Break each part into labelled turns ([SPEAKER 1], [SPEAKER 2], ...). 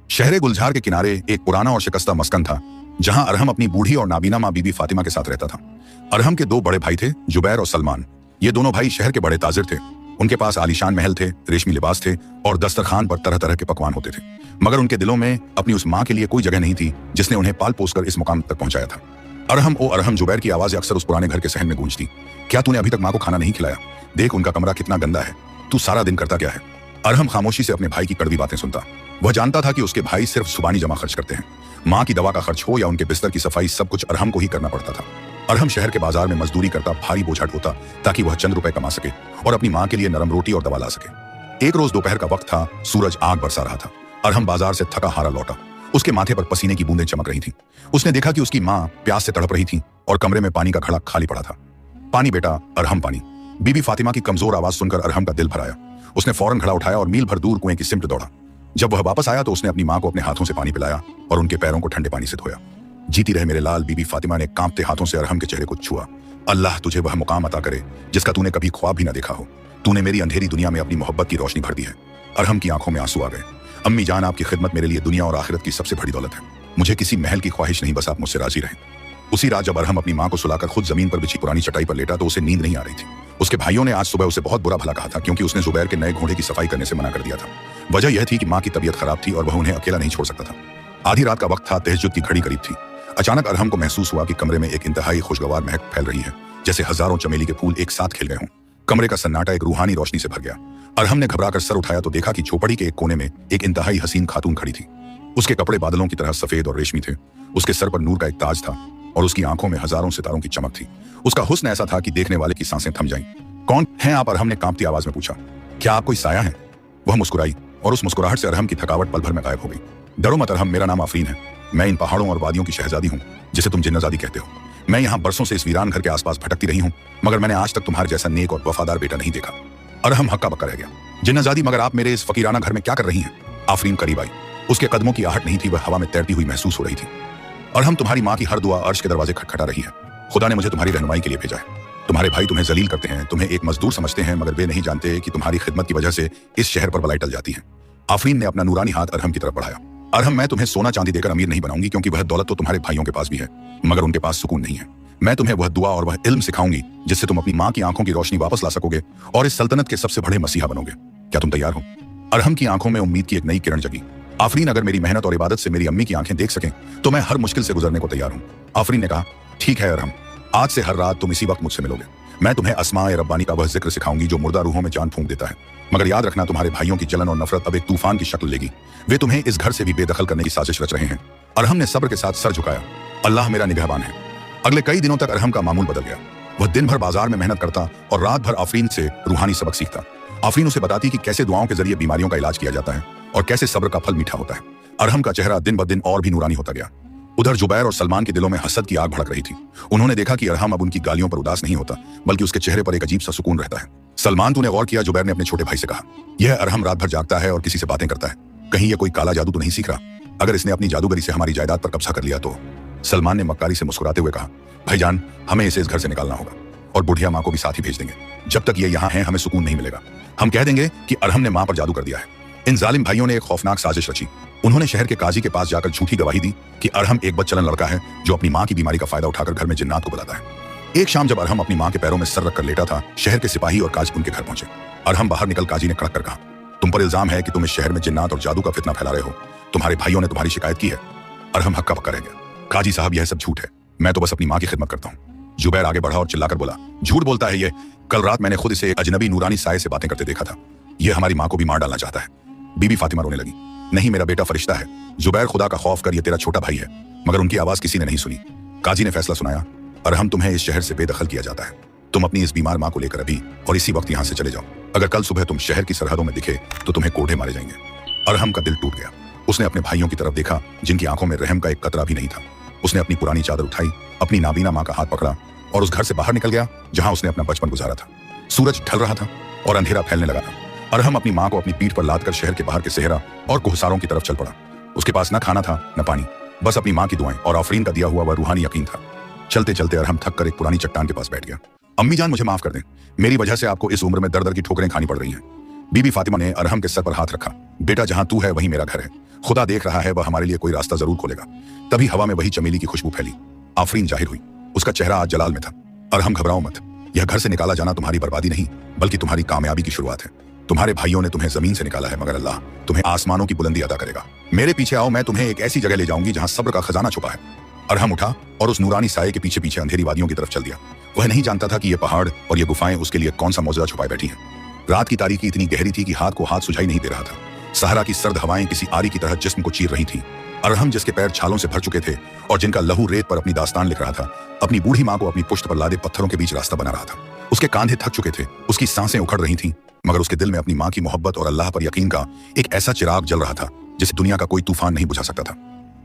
[SPEAKER 1] शहर गुलजार के किनारे एक पुराना और शिकस्ता मस्कन था, जहां अरहम अपनी बूढ़ी और नाबीना माँ बीबी फातिमा के साथ रहता था। अरहम के दो बड़े भाई थे, जुबैर और सलमान। ये दोनों भाई शहर के बड़े ताजिर थे। उनके पास आलीशान महल थे, रेशमी लिबास थे और दस्तरखान पर तरह तरह के पकवान होते थे। मगर उनके दिलों में अपनी उस माँ के लिए कोई जगह नहीं थी जिसने उन्हें पाल पोस कर इस मुकाम तक पहुंचाया था। अरहम ओ अरहम, जुबैर की आवाजें अक्सर उस पुराने घर के सहन में गूंजती। क्या तूने अभी तक माँ को खाना नहीं खिलाया? देख उनका कमरा कितना गंदा है। तू सारा दिन करता क्या है? अरहम खामोशी से अपने भाई की कड़वी बातें सुनता। वह जानता था कि उसके भाई सिर्फ जुबानी जमा खर्च करते हैं। माँ की दवा का खर्च हो या उनके बिस्तर की सफाई, सब कुछ अरहम को ही करना पड़ता था। अरहम शहर के बाजार में मजदूरी करता भारी बोझा ढोता ताकि वह चंद रुपए कमा सके और अपनी माँ के लिए नरम रोटी और दवा ला सके। एक रोज दोपहर का वक्त था, सूरज आग बरसा रहा था। अरहम बाजार से थका हारा लौटा। उसके माथे पर पसीने की बूंदें चमक रही थीं। उसने देखा कि उसकी माँ प्यास से तड़प रही थी और कमरे में पानी का घड़ा खाली पड़ा था। पानी बेटा, अरहम पानी। बीबी फातिमा की कमजोर आवाज सुनकर अरहम का दिल भर आया। उसने फौरन घड़ा उठाया और मील भर दूर कुएं की सिमट दौड़ा। जब वह वापस आया तो उसने अपनी माँ को अपने हाथों से पानी पिलाया और उनके पैरों को ठंडे पानी से धोया। जीती रहे मेरे लाल, बीबी फातिमा ने कांपते हाथों से अरहम के चेहरे को छुआ। अल्लाह तुझे वह मुकाम अता करे जिसका तूने कभी ख्वाब भी न देखा हो। तूने मेरी अंधेरी दुनिया में अपनी मोहब्बत की रोशनी भर दी है। अरहम की आंखों में आंसू आ गए। अम्मी जान, आपकी खिदमत मेरे लिए दुनिया और आखिरत की सबसे बड़ी दौलत है। मुझे किसी महल की ख्वाहिश नहीं, बस आप मुझसे राजी रहें। उसी रात जब अरहम अपनी माँ को सुलाकर खुद जमीन पर बिछी पुरानी चटाई पर लेटा तो उसे नींद नहीं आ रही थी। उसके भाइयों ने आज सुबह उसे बहुत बुरा भला कहा था क्योंकि उसने जुबैर के नए घोड़े की सफाई करने से मना कर दिया था। वजह यह थी कि माँ की तबीयत खराब थी और वह उन्हें अकेला नहीं छोड़ सकता था। आधी रात का वक्त था, तहज्जुद की घड़ी करीब थी। अचानक अरहम को महसूस हुआ कि कमरे में एक इंतहाई खुशगवार महक फैल रही है, जैसे हजारों चमेली के फूल एक साथ खिल गए हों। कमरे का सन्नाटा एक रूहानी रोशनी से भर गया। अरहम ने घबराकर सर उठाया तो देखा कि झोपड़ी के एक कोने में एक इंतहाई हसीन खातून खड़ी थी। उसके कपड़े बादलों की तरह सफेद और रेशमी थे। उसके सर पर नूर का एक ताज था और उसकी आंखों में हजारों सितारों की चमक थी। उसका हुस्न ऐसा था कि देखने वाले की सांसें थम जाईं। कौन हैं आप? अरहम ने कांपती आवाज में पूछा। क्या आप कोई साया हैं? वह मुस्कुराई और उस मुस्कुराहट से अरहम की थकावट पल भर में गायब हो गई। डरो मत अरहम, मेरा नाम आफरीन है। मैं इन पहाड़ों और वादियों की शहजादी हूँ जिसे तुम जिन्नजादी कहते हो। मैं यहाँ बरसों से इस वीरान घर के आसपास भटकती रही हूँ, मगर मैंने आज तक तुम्हारे जैसा नेक और वफादार बेटा नहीं देखा। अरहम हक्का बक्का रह गया। जिन्नजादी, मगर आप मेरे इस फकीराना घर में क्या कर रही हैं? आफरीन करीब आई। उसके कदमों की आहट नहीं थी, वह हवा में तैरती हुई महसूस हो रही थी। अरहम, तुम्हारी माँ की हर दुआ अर्श के दरवाजे खटखटा रही है। खुदा ने मुझे तुम्हारी रहनुमाई के लिए भेजा है। तुम्हारे भाई तुम्हें जलील करते हैं, तुम्हें एक मजदूर समझते हैं, मगर वे नहीं जानते कि तुम्हारी खिदमत की वजह से इस शहर पर बलाई टल जाती है। आफरीन ने अपना नूरानी हाथ अरहम की तरफ बढ़ाया। अरहम, मैं तुम्हें सोना चांदी देकर अमीर नहीं बनाऊंगी क्योंकि वह दौलत तो तुम्हारे भाइयों के पास भी है, मगर उनके पास सुकून नहीं है। मैं तुम्हें वह दुआ और वह इल्म सिखाऊंगी जिससे तुम अपनी माँ की आंखों की रोशनी वापस ला सकोगे और इस सल्तनत के सबसे बड़े मसीहा बनोगे। क्या तुम तैयार हो? अरहम की आंखों में उम्मीद की एक नई किरण जगी। आफरीन, अगर मेरी मेहनत और इबादत से मेरी अम्मी की आंखें देख सकें तो मैं हर मुश्किल से गुजरने को तैयार हूँ। आफरीन ने कहा, ठीक है अरहम, आज से हर रात तुम इसी वक्त मुझसे मिलोगे। मैं तुम्हें अस्माए रब्बानी का वह जिक्र सिखाऊंगी जो मुर्दा रूहों में जान फूंक देता है। मगर याद रखना, तुम्हारे भाइयों की जलन और नफरत अब एक तूफान की शक्ल लेगी। वे तुम्हें इस घर से भी बेदखल करने की साजिश रच रहे हैं। अरहम ने सब्र के साथ सर झुकाया। अल्लाह मेरा निगहबान है। अगले कई दिनों तक अरहम का मामूल बदल गया। वह दिन भर बाजार में मेहनत करता और रात भर आफरीन से रूहानी सबक सीखता। आफरीन उसे बताती कि कैसे दुआओं के जरिए बीमारियों का इलाज किया जाता है और कैसे सब्र का फल मीठा होता है। अरहम का चेहरा दिन ब दिन और भी नूरानी होता गया। उधर जुबैर और सलमान के दिलों में हसद की आग भड़क रही थी। उन्होंने देखा कि अरहम अब उनकी गालियों पर उदास नहीं होता, बल्कि उसके चेहरे पर एक अजीब सा सुकून रहता है। सलमान, तूने गौर किया? जुबैर ने अपने छोटे भाई से कहा। यह अरहम रात भर जागता है और किसी से बातें करता है। कहीं यह कोई काला जादू तो नहीं सीख रहा? अगर इसने अपनी जादूगरी से हमारी जायदाद पर कब्जा कर लिया तो? सलमान ने मक्कारी से मुस्कुराते हुए कहा, भाईजान, हमें इसे इस घर से निकालना होगा और बुढ़िया माँ को भी साथ ही भेज देंगे। जब तक ये यहाँ है हमें सुकून नहीं मिलेगा। हम कह देंगे कि अरहम ने माँ पर जादू कर दिया है। इन जालिम भाइयों ने एक खौफनाक साजिश रची। उन्होंने शहर के काजी के पास जाकर झूठी गवाही दी कि अरहम एक बदचलन लड़का है जो अपनी माँ की बीमारी का फायदा उठाकर घर में जिन्नात को बुलाता है। एक शाम जब अरहम अपनी माँ के पैरों में सर रखकर लेटा था, शहर के सिपाही और काजी उनके घर पहुंचे। अरहम बाहर निकल काजी ने कड़क कर कहा, तुम पर इल्जाम है कि तुम इस शहर में जिन्नात और जादू का फितना फैला रहे हो। तुम्हारे भाइयों ने तुम्हारी शिकायत की है। अरहम हक्का बक्का रह गया। काजी साहब, यह सब झूठ है। मैं तो बस अपनी माँ की खिदमत करता हूँ। जुबैर आगे बढ़ा और चिल्लाकर बोला, झूठ बोलता है ये। कल रात मैंने खुद इसे एक अजनबी नूरानी साये से बातें करते देखा था। यह हमारी माँ को भी मार डालना चाहता है। बीबी फातिमा रोने लगी। नहीं, मेरा बेटा फरिश्ता है। जुबैर, खुदा का खौफ कर, ये तेरा छोटा भाई है। मगर उनकी आवाज किसी ने नहीं सुनी। काजी ने फैसला सुनाया, अरहम, तुम्हें इस शहर से बेदखल किया जाता है। तुम अपनी इस बीमार माँ को लेकर अभी और इसी वक्त यहाँ से चले जाओ। अगर कल सुबह तुम शहर की सरहदों में दिखे तो तुम्हें कोढ़े मारे जाएंगे। अरहम का दिल टूट गया। उसने अपने भाइयों की तरफ देखा जिनकी आंखों में रहम का एक कतरा भी नहीं था। उसने अपनी पुरानी चादर उठाई, अपनी नाबीना माँ का हाथ पकड़ा और उस घर से बाहर निकल गया जहां उसने अपना बचपन गुजारा था। सूरज ढल रहा था और अंधेरा फैलने लगा था। अरहम अपनी माँ को अपनी पीठ पर लादकर शहर के बाहर के सेहरा और कोहसारों की तरफ चल पड़ा। उसके पास न खाना था न पानी, बस अपनी माँ की दुआएं और आफरीन का दिया हुआ वह रूहानी यकीन था। चलते चलते अरहम थक कर एक पुरानी चट्टान के पास बैठ गया। अम्मी जान, मुझे माफ कर दें, मेरी वजह से आपको इस उम्र में दर दर की ठोकरें खानी पड़ रही हैं। बीबी फातिमा ने अरहम के सर पर हाथ रखा बेटा जहां तू है वहीं मेरा घर है, खुदा देख रहा है, वह हमारे लिए कोई रास्ता जरूर खोलेगा। तभी हवा में वही चमेली की खुशबू फैली। आफरीन जाहिर हुई। उसका चेहरा आज जलाल में था। अरहम घबराओ मत, यह घर से निकाला जाना तुम्हारी बर्बादी नहीं बल्कि तुम्हारी कामयाबी की शुरुआत है। तुम्हारे भाइयों ने तुम्हें जमीन से निकाला है मगर अल्लाह तुम्हें आसमानों की बुलंदी अदा करेगा। मेरे पीछे आओ, मैं तुम्हें एक ऐसी जगह ले जाऊंगी जहां सब्र का खजाना छुपा है। अरहम उठा और उस नूरानी साये के पीछे पीछे अंधेरी वादियों की तरफ चल दिया। वह नहीं जानता था कि ये पहाड़ और ये गुफाएं उसके लिए कौन सा मौजूदा छुपाए बैठी हैं। रात की तारीकी इतनी गहरी थी कि हाथ को हाथ सुझाई नहीं दे रहा था। सहारा की सर्द हवाएं किसी आरी की तरह जिस्म को चीर रही थीं। अरहम जिसके पैर छालों से भर चुके थे और जिनका लहू रेत पर अपनी दास्तान लिख रहा था, अपनी बूढ़ी माँ को अपनी पुश्त पर लादे पत्थरों के बीच रास्ता बना रहा था। उसके कांधे थक चुके थे, उसकी सांसें उखड़ रही थीं, मगर उसके दिल में अपनी माँ की मोहब्बत और अल्लाह पर यकीन का एक ऐसा चिराग जल रहा था जिसे दुनिया का कोई तूफान नहीं बुझा सकता था।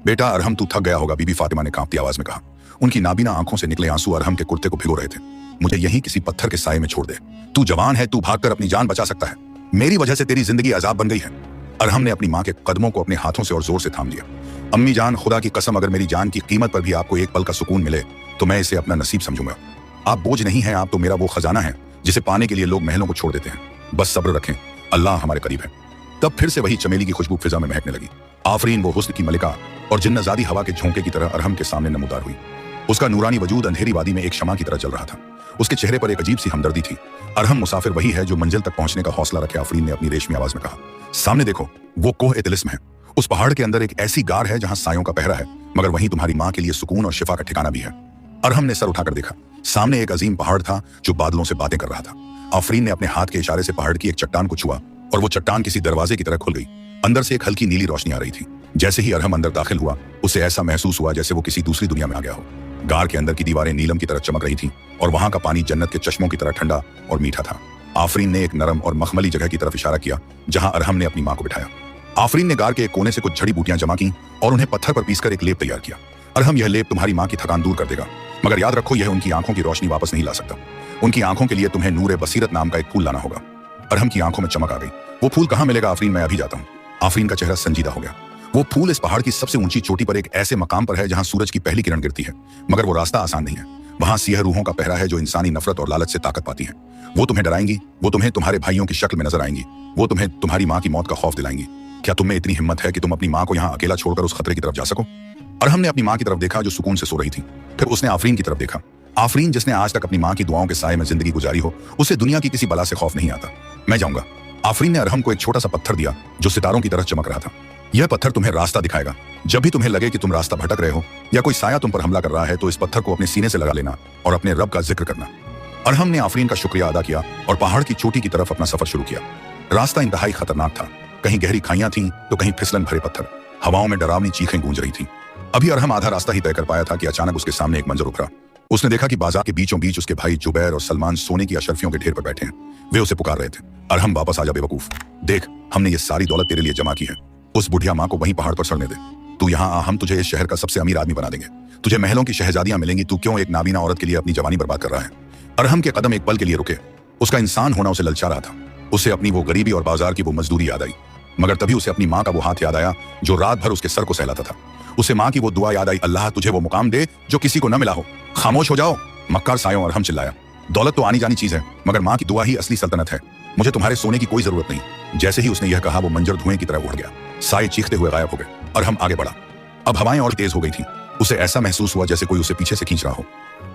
[SPEAKER 1] बेटा अरहम, तू थक गया होगा, बीबी फातिमा ने कांपती आवाज में कहा। उनकी नाबीना आंखों से निकले आंसू अरहम के कुर्ते को भिगो रहे थे। मुझे यहीं किसी पत्थर के साये में छोड़ दे, तू जवान है, तू भागकर अपनी जान बचा सकता है। मेरी वजह से तेरी जिंदगी अजाब बन गई है। अरहम ने अपनी माँ के कदमों को अपने हाथों से और जोर से थाम लिया। अम्मी जान, खुदा की कसम, अगर मेरी जान की कीमत पर भी आपको एक पल का सुकून मिले तो मैं इसे अपना नसीब समझूंगा। आप बोझ नहीं हैं, आप तो मेरा वो खजाना है जिसे पाने के लिए लोग महलों को छोड़ देते हैं। बस सब्र रखें, अल्लाह हमारे करीब है। तब फिर से वही चमेली की खुशबू फिजा में महकने लगी। आफरीन वो हुस्न की मलिका और जिन्नजादी हवा के झोंके की तरह अरहम के सामने नमूदार हुई। उसका नूरानी वजूद अंधेरी वादी में एक शमा की तरह चल रहा था। उसके चेहरे पर एक अजीब सी हमदर्दी थी। अरहम मुसाफिर वही है जो मंजिल तक पहुंचने का हौसला रखे, आफरीन ने अपनी रेशमी आवाज में कहा। सामने देखो, वो कोह ए तिलिस्म है। उस पहाड़ के अंदर एक ऐसी गार है जहां सायों का पहरा है, मगर वहीं तुम्हारी माँ के लिए सुकून और शिफा का ठिकाना भी है। अरहम ने सर उठाकर देखा। सामने एक अजीम पहाड़ था जो बादलों से बातें कर रहा था। आफरीन ने अपने हाथ के इशारे से पहाड़ की एक चट्टान को छुआ और वो चट्टान किसी दरवाजे की तरह खुल गई। अंदर से एक हल्की नीली रोशनी आ रही थी। जैसे ही अरहम अंदर दाखिल हुआ, उसे ऐसा महसूस हुआ जैसे वो किसी दूसरी दुनिया में आ गया हो। गार के अंदर की दीवारें नीलम की तरह चमक रही थीं और वहां का पानी जन्नत के चश्मों की तरह ठंडा और मीठा था। आफरीन ने एक नरम और मखमली जगह की तरफ इशारा किया जहां अरहम ने अपनी माँ को बिठाया। आफरीन ने गार के एक कोने से कुछ जड़ी बूटियां जमा की और उन्हें पत्थर पर पीसकर एक लेप तैयार किया। अरहम, यह लेप तुम्हारी माँ की थकान दूर कर देगा, मगर याद रखो यह उनकी आंखों की रोशनी वापस नहीं ला सकता। उनकी आंखों के लिए तुम्हें नूरे बसीरत नाम का एक फूल लाना होगा। अरहम की आंखों में चमक आ गई। वो फूल कहाँ मिलेगा आफरीन? मैं अभी जाता हूँ। आफरीन का चेहरा संजीदा हो गया। वो फूल इस पहाड़ की सबसे ऊंची चोटी पर एक ऐसे मकाम पर है जहां सूरज की पहली किरण गिरती है, मगर वो रास्ता आसान नहीं है। वहां सियाह रूहों का पहरा है जो इंसानी नफरत और लालच से ताकत पाती है। वो तुम्हें डराएंगी, वो तुम्हें तुम्हारे भाइयों की शक्ल में नजर आएंगी, वो तुम्हें तुम्हारी माँ की मौत का खौफ दिलाएंगी। क्या तुम में इतनी हिम्मत है कि तुम अपनी माँ को यहाँ अकेला छोड़कर उस खतरे की तरफ जा सको? अरहम ने अपनी माँ की तरफ देखा जो सुकून से सो रही थी। फिर उसने आफरीन की तरफ देखा। आफरीन जिसने आज तक अपनी माँ की दुआओं के साए में जिंदगी गुजारी हो, उसे दुनिया की किसी बला से खौफ नहीं आता। मैं जाऊंगा। आफरीन ने अरहम को एक छोटा सा पत्थर दिया जो सितारों की तरह चमक रहा था। यह पत्थर तुम्हें रास्ता दिखाएगा। जब भी तुम्हें लगे कि तुम रास्ता भटक रहे हो या कोई साया तुम पर हमला कर रहा है, तो इस पत्थर को अपने सीने से लगा लेना और अपने रब का जिक्र करना। अरहम ने आफरीन का शुक्रिया अदा किया और पहाड़ की चोटी की तरफ अपना सफर शुरू किया। रास्ता इंतहाई खतरनाक था। कहीं गहरी खाइयां थीं तो कहीं फिसलन भरे पत्थर। हवाओं में डरावनी चीखें गूंज रही थीं। अभी अरहम आधा रास्ता ही तय कर पाया था कि अचानक उसके सामने एक मंजर उभरा। उसने देखा कि बाजार के बीचों बीच उसके भाई जुबैर और सलमान सोने की अशरफियों के ढेर पर बैठे हैं। वे उसे पुकार रहे थे। अरहम, वापस आ जा बेवकूफ। देख, हमने ये सारी दौलत तेरे लिए जमा की है। उस बुढ़िया माँ को वहीं पहाड़ पर सड़ने दे। तू यहाँ आ, हम तुझे इस शहर का सबसे अमीर आदमी बना देंगे। तुझे महलों की शहजादियां मिलेंगी। तू क्यों एक नाबीना औरत के लिए अपनी जवानी बर्बाद कर रहा है? अरहम के कदम एक पल के लिए रुके। उसका इंसान होना उसे ललचा रहा था। उसे अपनी वो गरीबी और बाजार की वो मजदूरी याद आई, मगर तभी उसे अपनी माँ का वो हाथ याद आया जो रात भर उसके सर को सहलाता था। उसे माँ की वो दुआ याद आई, अल्लाह तुझे वो मुकाम दे जो किसी को न मिला हो। खामोश हो जाओ मक्कार सायों, अरहम चिल्लाया। दौलत तो आनी जानी चीज है, मगर माँ की दुआ ही असली सल्तनत है। मुझे तुम्हारे सोने की कोई जरूरत नहीं। जैसे ही उसने यह कहा, वो मंजर धुएं की तरह उड़ गया। साये चीखते हुए गायब हो गए। अरहम आगे बढ़ा। अब हवाएं और तेज हो गई थीं। उसे ऐसा महसूस हुआ जैसे कोई उसे पीछे से खींच रहा हो।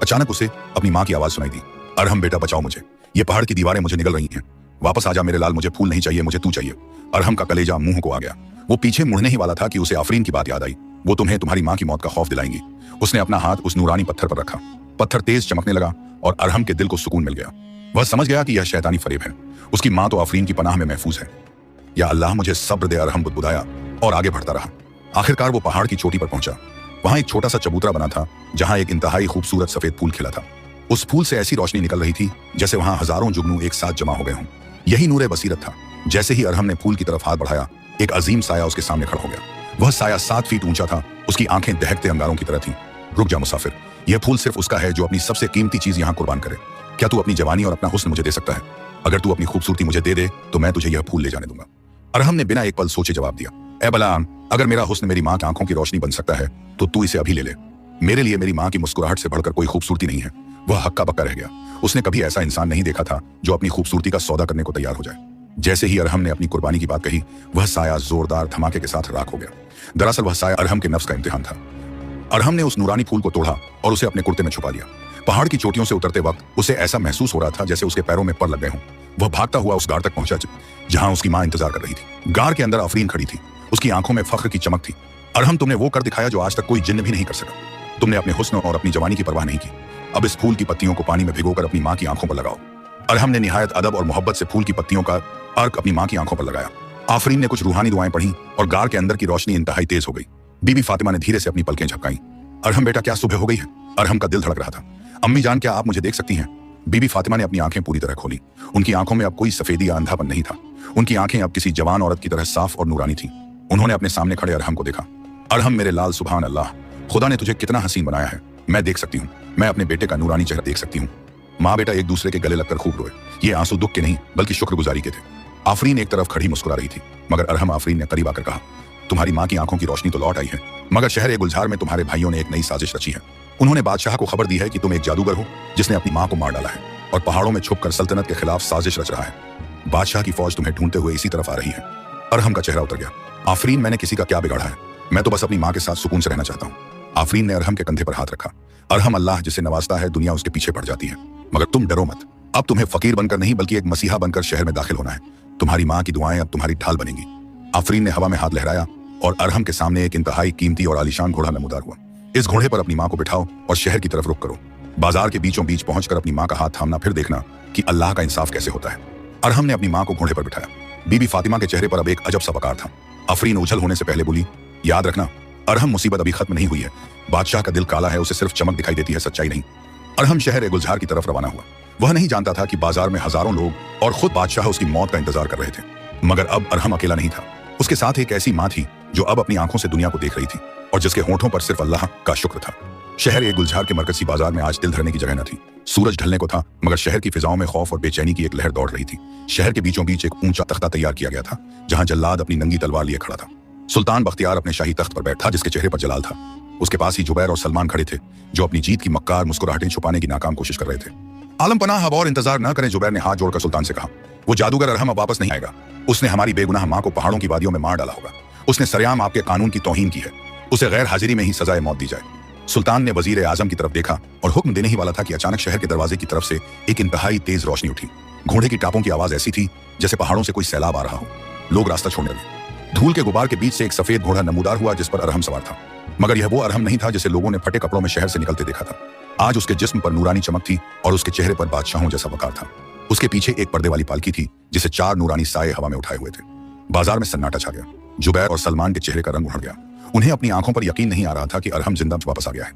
[SPEAKER 1] अचानक उसे अपनी माँ की आवाज सुनाई दी, अरहम बेटा बचाओ मुझे, ये पहाड़ की दीवारें मुझे निगल रही हैं। वापस आ जा मेरे लाल, मुझे फूल नहीं चाहिए, मुझे तू चाहिए। अरहम का कलेजा मुंह को आ गया। वो पीछे मुड़ने ही वाला था कि उसे आफरीन की बात याद आई। वो तुम्हें तुम्हारी माँ की मौत का खौफ दिलाएंगी। उसने अपना हाथ उस नूरानी पत्थर पर रखा। पत्थर तेज चमकने लगा और अरहम के दिल को सुकून मिल गया। वह समझ गया कि यह शैतानी फरेब है। उसकी माँ तो आफरीन की पनाह में महफूज है। या अल्लाह मुझे सब्र दे। अरहम बुदबुदाया और आगे बढ़ता रहा। आखिरकार वो पहाड़ की चोटी पर पहुंचा। वहां एक छोटा सा चबूतरा बना था जहां एक इंतहाई खूबसूरत सफेद फूल खिला था। उस फूल से ऐसी रोशनी निकल रही थी जैसे वहां हजारों जुगनू एक साथ जमा हो गए हों। यही नूरे बसीरत था। जैसे ही अरहम ने फूल की तरफ हाथ बढ़ाया, एक अजीम साया उसके सामने खड़ा हो गया। वह साया 7 फीट ऊंचा था। उसकी आंखें दहकते अंगारों की तरह थीं। रुक जा मुसाफिर, यह फूल सिर्फ उसका है जो अपनी सबसे कीमती चीज यहाँ कुर्बान करे। क्या तू अपनी जवानी और अपना हुस्न मुझे दे सकता है? अगर तू अपनी खूबसूरती मुझे दे दे तो मैं तुझे यह फूल ले जाने दूंगा। अरहम ने बिना एक पल सोचे जवाब दिया, ए बलाम, अगर मेरा हुस्न मेरी माँ की आंखों की रोशनी बन सकता है तो तू इसे अभी ले ले। मेरे लिए मेरी माँ की मुस्कुराहट से बढ़कर कोई खूबसूरती नहीं है। वह हक्का बक्का रह गया। उसने कभी ऐसा इंसान नहीं देखा था जो अपनी खूबसूरती का सौदा करने को तैयार हो जाए। जैसे ही अरहम ने अपनी कुर्बानी की बात कही, वह साया जोरदार धमाके के साथ राख हो गया। दरअसल वह साया अरहम के नफ्स का इम्तिहान था। अरहम ने उस नूरानी फूल को तोड़ा और उसे अपने कुर्ते में छुपा लिया। पहाड़ की चोटियों से उतरते वक्त उसे ऐसा महसूस हो रहा था जैसे उसके पैरों में पर लग गए हों। वह भागता हुआ उस गार तक पहुंचा जहां उसकी मां इंतजार कर रही थी। गार के अंदर आफरीन खड़ी थी। उसकी आंखों में फख्र की चमक थी। अरहम, तुमने वो कर दिखाया जो आज तक कोई जिन्न भी नहीं कर सका। तुमने अपने हुस्न और अपनी जवानी की परवाह नहीं की। अब इस फूल की पत्तियों को पानी में भिगोकर अपनी मां की आंखों पर लगाओ। अरहम ने निहायत अदब और मोहब्बत से फूल की पत्तियों का अर्क अपनी मां की आंखों पर लगाया। आफरीन ने कुछ रूहानी दुआएं पढ़ी और गार के अंदर की रोशनी इंतहाई तेज हो गई। बीबी फातिमा ने धीरे से अपनी पलकें झपकाई। अरहम बेटा, क्या सुबह हो गई है? अरहम का दिल धड़क रहा था। अम्मी जान, क्या आप मुझे देख सकती हैं? बीबी फातिमा ने अपनी आंखें पूरी तरह खोली। उनकी आंखों में अब कोई सफेदी या अंधापन नहीं था। उनकी आंखें अब किसी जवान औरत की तरह साफ और नूरानी थीं। उन्होंने अपने सामने खड़े अरहम को देखा। अरहम मेरे लाल, सुभान अल्लाह, खुदा ने तुझे कितना हसीन बनाया है। मैं देख सकती हूँ, मैं अपने बेटे का नूरानी चेहरा देख सकती हूँ। माँ बेटा एक दूसरे के गले लगकर खूब रोए। ये आंसू दुख के नहीं बल्कि शुक्रगुजारी के थे। आफरीन एक तरफ खड़ी मुस्कुरा रही थी, मगर अरहम आफरीन ने करीब आकर कहा, तुम्हारी माँ की आंखों की रोशनी तो लौट आई है, मगर शहर गुलजार में तुम्हारे भाइयों ने एक नई साजिश रची है। उन्होंने बादशाह को खबर दी है कि तुम एक जादूगर हो जिसने अपनी माँ को मार डाला है और पहाड़ों में छुपकर सल्तनत के खिलाफ साजिश रच रहा है। बादशाह की फौज तुम्हें ढूंढते हुए इसी तरफ आ रही है। अरहम का चेहरा उतर गया। आफरीन, मैंने किसी का क्या बिगाड़ा है? मैं तो बस अपनी माँ के साथ सुकून से रहना चाहता हूँ। आफरीन ने अरहम के कंधे पर हाथ रखा। अरहम, अल्लाह जिसे नवाजता है दुनिया उसके पीछे पड़ जाती है, मगर तुम डरो मत। अब तुम्हें फकीर बनकर नहीं बल्कि एक मसीहा बनकर शहर में दाखिल होना है। तुम्हारी माँ की दुआएं अब तुम्हारी ढाल बनेंगी। आफरीन ने हवा में हाथ लहराया और अरहम के सामने एक इंतहाई कीमती और आलीशान घोड़ा नमूदार हुआ। इस घोड़े पर अपनी माँ को बिठाओ और शहर की तरफ रुख करो। बाजार के बीचों बीच पहुंचकर अपनी माँ का हाथ थामना, फिर देखना कि अल्लाह का इंसाफ कैसे होता है। अरहम ने अपनी माँ को घोड़े पर बिठाया। बीबी फातिमा के चेहरे पर अब एक अजब सा वकार था। आफरीन उछल होने से पहले बोली, याद रखना अरहम, मुसीबत अभी खत्म नहीं हुई है। बादशाह का दिल काला है, उसे सिर्फ चमक दिखाई देती है, सच्चाई नहीं। अरहम शहर गुलजार की तरफ रवाना हुआ। वह नहीं जानता था कि बाजार में हजारों लोग और खुद बादशाह उसकी मौत का इंतजार कर रहे थे। मगर अब अरहम अकेला नहीं था। उसके साथ एक ऐसी माँ थी जो अब अपनी आंखों से दुनिया को देख रही थी और जिसके होठों पर सिर्फ अल्लाह का शुक्र था। शहर गुलजार के मरकजी बाजार में आज दिल धरने की जगह न थी। सूरज ढलने को था, मगर शहर की फिजाओं में खौफ और बेचैनी की एक लहर दौड़ रही थी। शहर के बीचों बीच एक ऊंचा तख्ता तैयार किया गया था जहां जल्लाद अपनी नंगी तलवार लिए खड़ा था। सुल्तान बख्तियार अपने शाही तख्त पर बैठा, जिसके चेहरे पर जलाल था। उसके पास ही जुबैर और सलमान खड़े थे, जो अपनी जीत की मक्कार मुस्कुराहटें छुपाने की नाकाम कोशिश कर रहे थे। आलम पनाह, अब और इंतजार न करें, जुबैर ने हाथ जोड़कर सुल्तान से कहा। वो जादूगर अरहम अब वापस नहीं आएगा। उसने हमारी बेगुनाह माँ को पहाड़ों की वादियों में मार डाला होगा। उसने सरेआम आपके कानून की तौहीन की है। उसे गैर हाजिरी में ही सजाए मौत दी जाए। सुल्तान ने वजीर आजम की तरफ देखा और हुक्म देने ही वाला था कि अचानक शहर के दरवाजे की तरफ से एक इंतहाई तेज रोशनी उठी। घोड़े की टापों की आवाज ऐसी थी जैसे पहाड़ों से कोई सैलाब आ रहा हो। लोग रास्ता छोड़ने लगे। धूल के गुबार के बीच से एक सफेद घोड़ा नमूदार हुआ जिस पर अरहम सवार था। मगर यह वो अरहम नहीं था जिसे लोगों ने फटे कपड़ों में शहर से निकलते देखा था। आज उसके जिस्म पर नूरानी चमक थी और उसके चेहरे पर बादशाहों जैसा वकार था। उसके पीछे एक पर्दे वाली पालकी थी जिसे 4 नूरानी साए हवा में उठाए हुए थे। बाजार में सन्नाटा छा गया। जुबैर और सलमान के चेहरे का रंग उड़ गया। उन्हें अपनी आंखों पर यकीन नहीं आ रहा था कि अरहम जिंदा वापस आ गया है।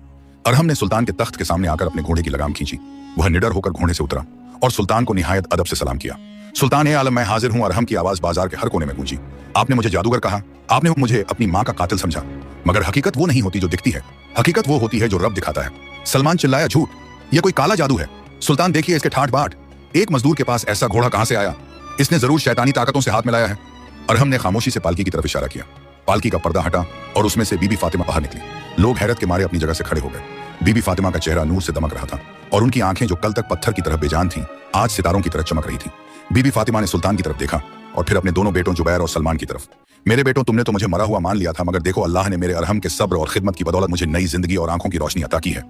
[SPEAKER 1] अरहम ने सुल्तान के तख्त के सामने आकर अपने घोड़े की लगाम खींची। वह निडर होकर घोड़े से उतरा और सुल्तान को निहायत अदब से सलाम किया। सुल्तान ए आलम, मैं हाजिर हूं। अरहम की आवाज बाजार के हर कोने में गूंजी। आपने मुझे जादूगर कहा, आपने मुझे अपनी माँ का कातिल समझा, मगर हकीकत वो नहीं होती जो दिखती है। हकीकत वो होती है जो रब दिखाता है। सलमान चिल्लाया, झूठ, ये कोई काला जादू है। सुल्तान, देखिए इसके ठाठ बाट। एक मजदूर के पास ऐसा घोड़ा कहां से आया? इसने जरूर शैतानी ताकतों से हाथ मिलाया है। अरहम ने खामोशी से पालकी की तरफ इशारा किया। पालकी का पर्दा हटा और उसमें से बीबी फातिमा बाहर निकली। लोग हैरत के मारे अपनी जगह से खड़े हो गए। बीबी फातिमा का चेहरा नूर से दमक रहा था और उनकी आंखें जो कल तक पत्थर की तरह बेजान थीं, आज सितारों की तरह चमक रही थी। बीबी फातिमा ने सुल्तान की तरफ देखा और फिर अपने दोनों बेटों जुबैर और सलमान की तरफ। मेरे बेटों, तुमने तो मुझे मरा हुआ मान लिया था, मगर देखो अल्लाह ने मेरे अरहम के सब्र और खिदमत की बदौलत मुझे नई जिंदगी और आंखों की रोशनी अता की है।